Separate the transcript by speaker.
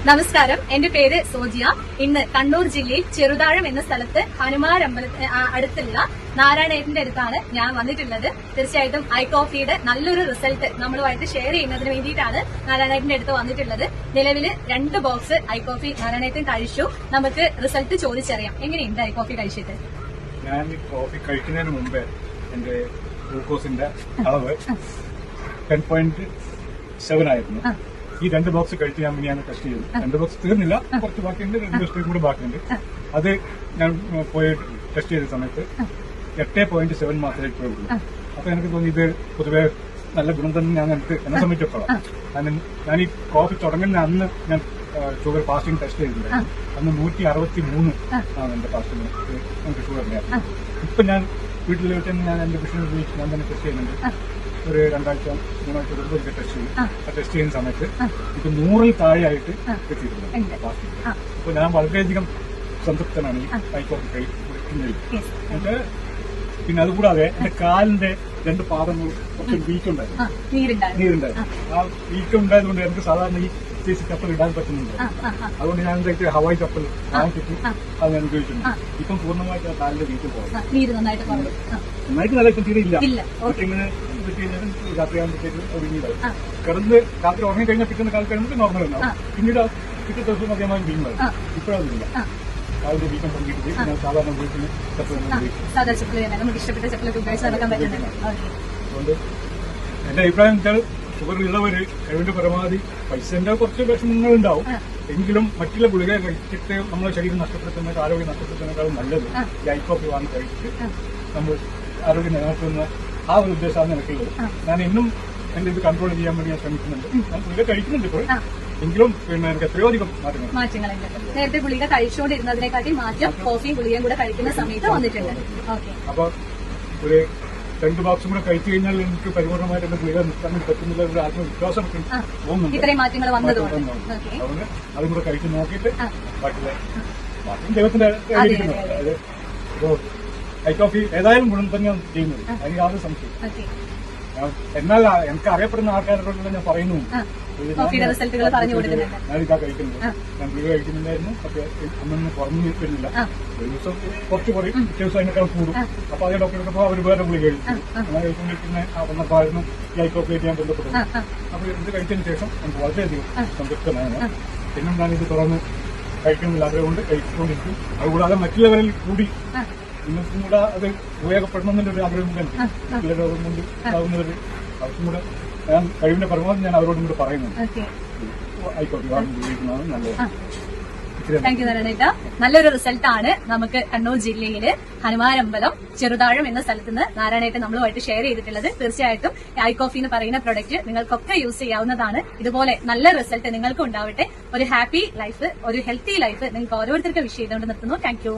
Speaker 1: നമസ്കാരം, എന്റെ പേര് സോജിയ. ഇന്ന് കണ്ണൂർ ജില്ലയിൽ ചെറുതാഴം എന്ന സ്ഥലത്ത് ഹനുമാൻ അമ്പലത്തിന് അടുത്തുള്ള നാരായണേട്ടന്റെ അടുത്താണ് ഞാൻ വന്നിട്ടുള്ളത്. തീർച്ചയായിട്ടും ഐ കോഫിയുടെ നല്ലൊരു റിസൾട്ട് നമ്മളുമായിട്ട് ഷെയർ ചെയ്യുന്നതിന് വേണ്ടിയിട്ടാണ് നാരായണേട്ടന്റെ അടുത്ത് വന്നിട്ടുള്ളത്. നിലവിൽ 2 ബോക്സ് ഐ കോഫി നാരായണേട്ടൻ കഴിച്ചു. നമുക്ക് റിസൾട്ട് ചോദിച്ചറിയാം. എങ്ങനെയുണ്ട് ഐ കോഫി കഴിച്ചിട്ട്?
Speaker 2: ഞാൻ കോഫി കഴിക്കുന്നതിന് മുമ്പേ എന്റെ ഗ്ലൂക്കോസിന്റെ അളവ് 10.7 ആയിരുന്നു. ഈ 2 ബോക്സ് കഴിച്ച് ഞാൻ ടെസ്റ്റ് ചെയ്തു. 2 ബോക്സ് തീർന്നില്ല, കുറച്ച് ബാക്കിയുണ്ട്, 2 ദിവസത്തേക്ക് കൂടെ ബാക്കിയുണ്ട്. അത് ഞാൻ പോയി ടെസ്റ്റ് ചെയ്ത സമയത്ത് 8.7 മാത്രമേ ഇട്ടുള്ളൂ. അപ്പൊ എനിക്ക് തോന്നി ഇത് പൊതുവെ നല്ല ഗുണം തന്നെ ഞാൻ എന്നെ സംബന്ധിച്ചിടത്തോളം. ഞാൻ ഈ കോഫി തുടങ്ങുന്ന അന്ന് ഞാൻ ഷുഗർ ഫാസ്റ്റിംഗ് ടെസ്റ്റ് ചെയ്തിട്ടുണ്ടായിരുന്നു. അന്ന് 163 ആണ് എന്റെ ഫാസ്റ്റിംഗ് എനിക്ക് ഷുഗറിന്റെ. ഇപ്പൊ ഞാൻ വീട്ടിൽ വെച്ച് തന്നെ ഞാൻ എന്റെ വിഷയം ഉപയോഗിച്ച് ഞാൻ തന്നെ ടെസ്റ്റ് ചെയ്യുന്നുണ്ട്. ഒരു 2 ആഴ്ച 3 ആഴ്ച കൂടുമ്പോൾ ടെസ്റ്റ് ചെയ്യും. ആ ടെസ്റ്റ് ചെയ്യുന്ന സമയത്ത് ഇത് 100-ൽ താഴെയായിട്ട് എത്തിയിട്ടുണ്ട് ഫാസ്റ്റിംഗ്. അപ്പൊ ഞാൻ വളരെയധികം സംതൃപ്തനാണ് ഈ ഐ കോഫി കഴിക്കുന്നതിൽ. എന്നിട്ട് പിന്നെ അതുകൂടാതെ എന്റെ കാലിന്റെ 2 പാദങ്ങൾ കുറച്ച് വീക്കുണ്ടായിരുന്നു, നീരുണ്ടായിരുന്നു. ആ വീക്ക് ഉണ്ടായതുകൊണ്ട് എനിക്ക് സാധാരണ ഈ സൈസ് ചപ്പൽ ഇടാൻ പറ്റുന്നുണ്ട്. അതുകൊണ്ട് ഞാൻ എന്തായിട്ട് ഹവായി ചപ്പൽ വാങ്ങിച്ചിട്ട് അത് ഞാൻ ഉപയോഗിച്ചിട്ടുണ്ട്. ഇപ്പം പൂർണ്ണമായിട്ട് ആ കാലിന്റെ വീക്ക് പോകും. നന്നായിട്ട് നല്ല ഇപ്പം തീരെ ഇല്ല. ഇങ്ങനെ രാത്രിയാകുമ്പോഴത്തേക്ക് ഒതുങ്ങിയതായി കിടന്ന് രാത്രി ഉറങ്ങി കഴിഞ്ഞാൽ പിറ്റുന്ന കാലത്ത് കഴിയുമ്പോൾ നോർമൽ ഉണ്ടാവും. പിന്നീട് പിറ്റേ ദിവസം മതിയായി വീങ്ങുന്നത്. ഇപ്പോഴതില്ല. അതിന്റെ വീക്കം തുടങ്ങിയിട്ട് ഞാൻ സാധാരണ ഉപയോഗിക്കുന്ന അതുകൊണ്ട് എന്റെ അഭിപ്രായം വെച്ചാൽ ഷുഗർ ഉള്ളവര് കഴിവിന്റെ പരമാവധി പൈസന്റെ കുറച്ച് വിഷമങ്ങളുണ്ടാവും. എങ്കിലും മറ്റുള്ള ഗുളിക കഴിച്ചിട്ട് നമ്മളെ ശരീരം നഷ്ടപ്പെടുത്തുന്ന ആരോഗ്യം നഷ്ടപ്പെടുത്തുന്നതിനേക്കാളും നല്ലത് ഈ ഐ കോഫി വാങ്ങി കഴിച്ചിട്ട് നമ്മൾ ആരോഗ്യം നിലനിർത്തുന്ന ആ ഒരു ഉദ്ദേശമാണ് എനിക്കുള്ളത്. ഞാൻ ഇന്നും എന്റെ ഇത് കൺട്രോൾ ചെയ്യാൻ വേണ്ടി ഞാൻ ശ്രമിക്കുന്നുണ്ട്. ഞാൻ ഗുളിക കഴിക്കുന്നുണ്ട് ഇപ്പോൾ, എങ്കിലും പിന്നെ എനിക്ക് എത്രയോ അധികം
Speaker 1: മാറ്റങ്ങളുണ്ട്. നേരത്തെ ഗുളിക കഴിച്ചുകൊണ്ടിരുന്നതിനെക്കാട്ടി മാറ്റം കോഫിയും ഗുളികയും കൂടെ കഴിക്കുന്ന സമയത്ത് വന്നിട്ടുണ്ട്.
Speaker 2: അപ്പൊ ഒരു 2 ബോക്സും കൂടെ കഴിച്ചു കഴിഞ്ഞാൽ എനിക്ക് പരിപൂർണമായിട്ട് എന്റെ ഗുളിക നിർത്താൻ പറ്റുന്നില്ല ഒരു ആത്മവിശ്വാസം തോന്നുന്നുണ്ട്.
Speaker 1: ഇത്രയും മാറ്റങ്ങൾ വന്നതുകൊണ്ട്
Speaker 2: അതുകൊണ്ട് അതും കൂടെ കഴിച്ചു നോക്കിയിട്ട് ബാക്കിയുള്ള ബാക്കി ദൈവത്തിന്റെ അതായത് ഇപ്പോ ഐ കോഫി ഏതായാലും ഗുണം തന്നെയാണ് ചെയ്യുന്നത്. അതിന് യാതൊരു സംശയം. എന്നാൽ എനിക്ക് അറിയപ്പെടുന്ന ആൾക്കാരോട് ഞാൻ പറയുന്നു, ഞാനിതാ കഴിക്കുന്നത്, ഞാൻ ഗുളിക കഴിക്കുന്നുണ്ടായിരുന്നു. പക്ഷെ അന്നൊന്നും കുറഞ്ഞു വരുന്നില്ല. ഒരു ദിവസം കുറച്ച് കുറയും, പിറ്റേ ദിവസം അതിനേക്കാൾ കൂടും. അപ്പൊ അതേ ഡോക്ടറെടുത്തപ്പോ അവർ വേറെ ഗുളിക കഴിച്ചു. അങ്ങനെ കഴിച്ചുകൊണ്ടിരിക്കുന്ന വന്നപ്പോഴായിരുന്നു ഈ ഐ കോഫി ആയിട്ട് ഞാൻ ബന്ധപ്പെട്ടത്. അപ്പൊ ഇത് കഴിച്ചതിന് ശേഷം എനിക്ക് വളരെയധികം സംതൃപ്തനാണ്. പിന്നെ ഞാനിത് തുറന്ന് കഴിക്കുന്നില്ല, അതുകൊണ്ട് കഴിച്ചുകൊണ്ടിരിക്കും. അതുകൂടാതെ മറ്റുള്ളവരിൽ കൂടി നിങ്ങൾക്കും കൂടെ അത് ഉപയോഗപ്പെടണമെന്നുള്ളൊരു ആഗ്രഹം കൂടെ ഉണ്ട്. മറ്റുള്ള രോഗം കൊണ്ട് ഉണ്ടാകുന്നവര് അവർക്കും കൂടെ ഞാൻ കഴിവിന്റെ പരമാവധി ഞാൻ അവരോടും കൂടെ പറയുന്നുണ്ട്. ആയിക്കോട്ടെ, ഉപയോഗിക്കുന്നതാണ് നല്ലത്.
Speaker 1: താങ്ക് യു നാരായണേട്ട. നല്ലൊരു റിസൾട്ടാണ് നമുക്ക് കണ്ണൂർ ജില്ലയില് ഹനുമാൻ അമ്പലം ചെറുതാഴം എന്ന സ്ഥലത്ത് നിന്ന് നാരായണേട്ടൻ നമ്മളുമായിട്ട് ഷെയർ ചെയ്തിട്ടുള്ളത്. തീർച്ചയായിട്ടും ഐ കോഫി എന്ന് പറയുന്ന പ്രൊഡക്റ്റ് നിങ്ങൾക്കൊക്കെ യൂസ് ചെയ്യാവുന്നതാണ്. ഇതുപോലെ നല്ല റിസൾട്ട് നിങ്ങൾക്ക് ഉണ്ടാവട്ടെ. ഒരു ഹാപ്പി ലൈഫ്, ഒരു ഹെൽത്തി ലൈഫ് നിങ്ങൾക്ക് ഓരോരുത്തർക്ക് വിഷ് ചെയ്തുകൊണ്ട് നിർത്തുന്നു. Thank you.